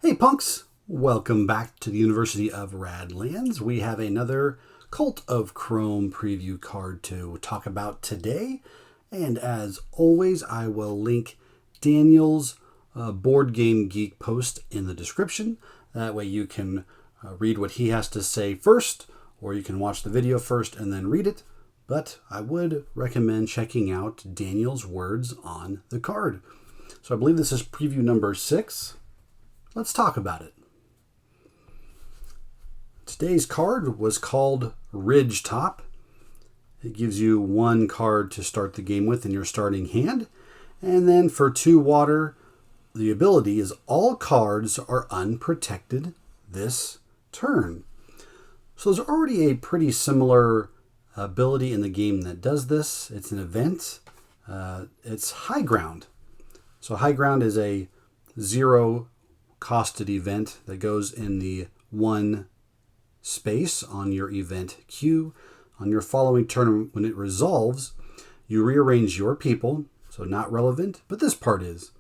Hey punks, welcome back to the University of Radlands. We have another Cult of Chrome preview card to talk about today. And as always, I will link Daniel's Board Game Geek post in the description. That way you can read what he has to say first, or you can watch the video first and then read it. But I would recommend checking out Daniel's words on the card. So I believe this is preview number 6. Let's talk about it. Today's card was called Ridgetop. It gives you one card to start the game with in your starting hand. And then for 2 water, the ability is all cards are unprotected this turn. So there's already a pretty similar ability in the game that does this. It's an event. It's High Ground. So High Ground is a 0 costed event that goes in the 1 space on your event queue. On your following turn, when it resolves, you rearrange your people, so not relevant, but this part is.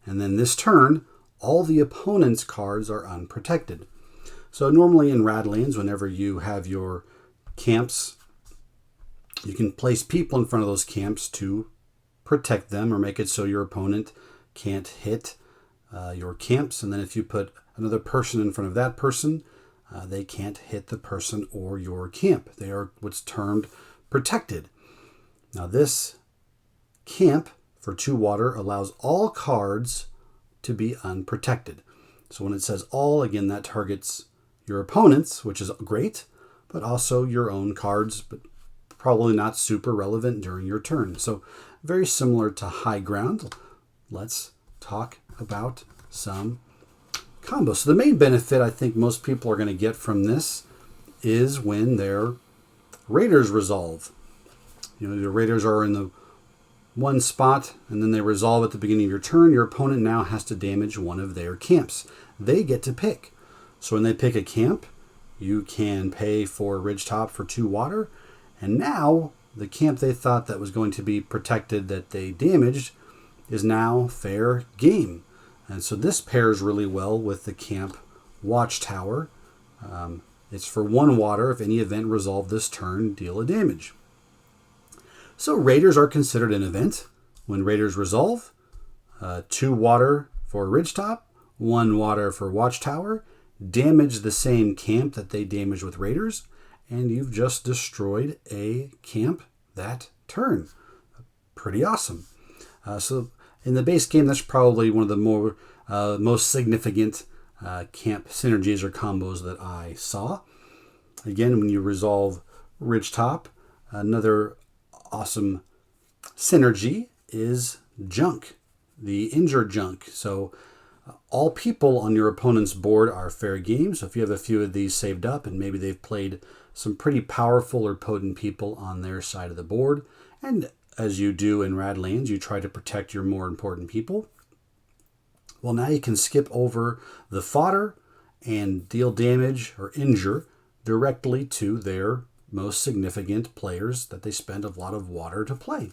And then this turn, all the opponent's cards are unprotected. So normally in Radlands, whenever you have your camps, you can place people in front of those camps to protect them or make it so your opponent can't hit your camps. And then if you put another person in front of that person, they can't hit the person or your camp. They are what's termed protected. Now this camp for 2 water allows all cards to be unprotected. So when it says all, again, that targets your opponents, which is great, but also your own cards, but probably not super relevant during your turn. So very similar to High Ground. Let's talk about some combos. So the main benefit I think most people are going to get from this is when their raiders resolve. You know, your raiders are in the 1 spot and then they resolve at the beginning of your turn. Your opponent now has to damage one of their camps. They get to pick. So when they pick a camp, you can pay for Ridgetop for 2 water. And now the camp they thought that was going to be protected that they damaged is now fair game. And so this pairs really well with the camp Watchtower. It's for 1 water. If any event resolved this turn, deal a damage. So raiders are considered an event. When raiders resolve, 2 water for Ridgetop, 1 water for Watchtower, damage the same camp that they damaged with raiders, and you've just destroyed a camp that turn. Pretty awesome. So in the base game, that's probably one of the most significant camp synergies or combos that I saw. Again, when you resolve Ridgetop, another awesome synergy is junk, the injured junk. So all people on your opponent's board are fair game. So if you have a few of these saved up and maybe they've played some pretty powerful or potent people on their side of the board, and as you do in Radlands, you try to protect your more important people. Well, now you can skip over the fodder and deal damage or injure directly to their most significant players that they spend a lot of water to play.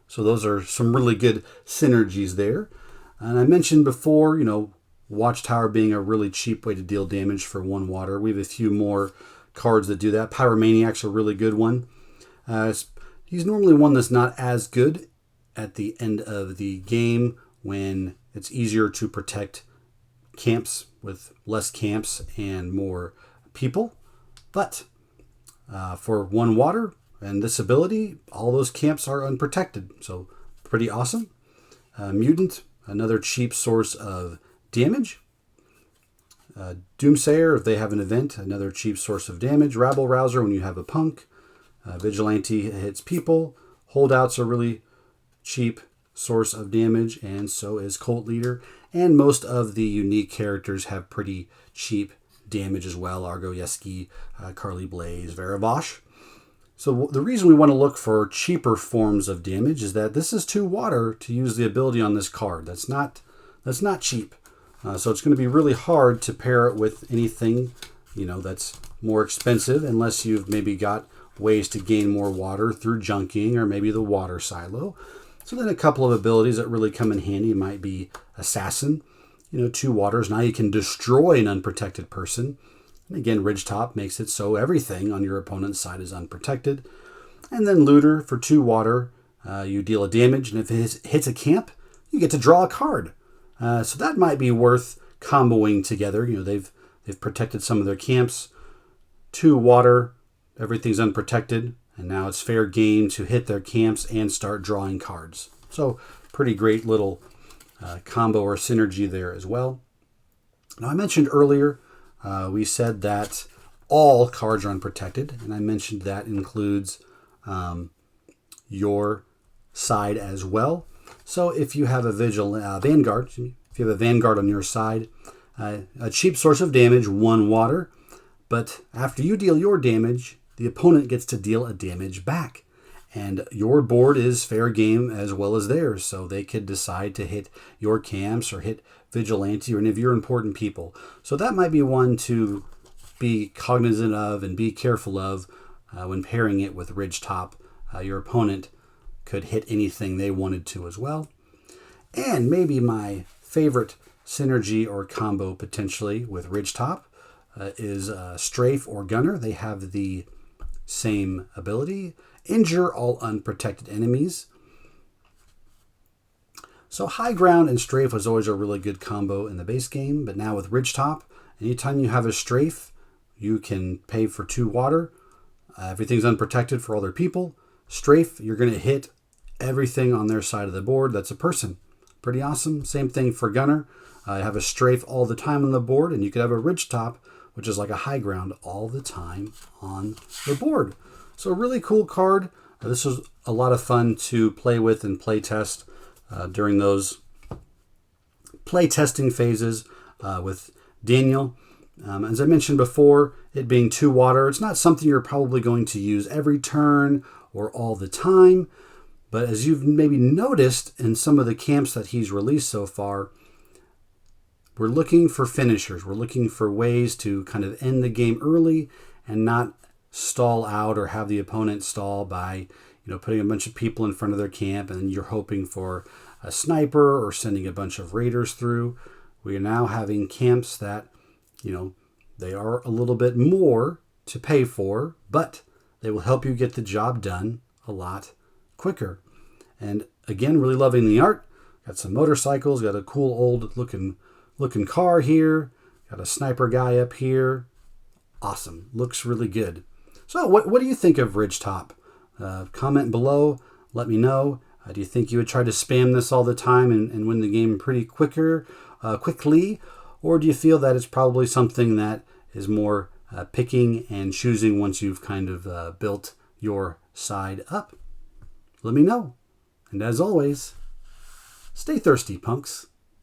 So those are some really good synergies there. And I mentioned before, Watchtower being a really cheap way to deal damage for 1 water. We have a few more cards that do that. Pyromaniac's a really good one. He's normally one that's not as good at the end of the game when it's easier to protect camps with less camps and more people. But for 1 water and this ability, all those camps are unprotected. So pretty awesome. Mutant, another cheap source of damage. Doomsayer, if they have an event, another cheap source of damage. Rabble Rouser, when you have a punk. Vigilante hits people. Holdouts are really cheap source of damage, and so is Cult Leader. And most of the unique characters have pretty cheap damage as well. Argo Yeski, Carly Blaze, Varavosh. So the reason we want to look for cheaper forms of damage is that this is 2 water to use the ability on this card. That's not cheap. So it's going to be really hard to pair it with anything, that's more expensive unless you've maybe got ways to gain more water through junking or maybe the water silo. So then a couple of abilities that really come in handy might be Assassin. 2 waters. Now you can destroy an unprotected person. And again, Ridgetop makes it so everything on your opponent's side is unprotected. And then Looter for 2 water. You deal a damage, and if it hits a camp, you get to draw a card. So that might be worth comboing together. They've protected some of their camps. 2 water, everything's unprotected, and now it's fair game to hit their camps and start drawing cards. So pretty great little combo or synergy there as well. Now I mentioned earlier, we said that all cards are unprotected, and I mentioned that includes your side as well. So if you have a Vanguard, if you have a Vanguard on your side, a cheap source of damage, 1 water, but after you deal your damage, the opponent gets to deal a damage back. And your board is fair game as well as theirs, so they could decide to hit your camps or hit Vigilante or any of your important people. So that might be one to be cognizant of and be careful of when pairing it with Ridgetop. Your opponent could hit anything they wanted to as well. And maybe my favorite synergy or combo potentially with Ridgetop is Strafe or Gunner. They have the same ability. Injure all unprotected enemies. So High Ground and Strafe was always a really good combo in the base game, but now with Ridgetop, anytime you have a Strafe, you can pay for 2 water. Everything's unprotected for all their people. Strafe, you're going to hit everything on their side of the board. That's a person. Pretty awesome. Same thing for Gunner. Have a Strafe all the time on the board, and you could have a Ridgetop, which is like a High Ground all the time on the board. So a really cool card. This was a lot of fun to play with and play test during those play testing phases with Daniel. As I mentioned before, it being 2 water, it's not something you're probably going to use every turn or all the time. But as you've maybe noticed in some of the camps that he's released so far, we're looking for finishers. We're looking for ways to kind of end the game early and not stall out or have the opponent stall by putting a bunch of people in front of their camp, and you're hoping for a sniper or sending a bunch of raiders through. We are now having camps that they are a little bit more to pay for, but they will help you get the job done a lot quicker. And again, really loving the art. Got some motorcycles, got a cool old looking car here, got a sniper guy up here. Awesome, looks really good. So what do you think of Ridgetop? Comment below, let me know. Do you think you would try to spam this all the time and win the game pretty quickly? Or do you feel that it's probably something that is more picking and choosing once you've kind of built your side up? Let me know. And as always, stay thirsty, punks.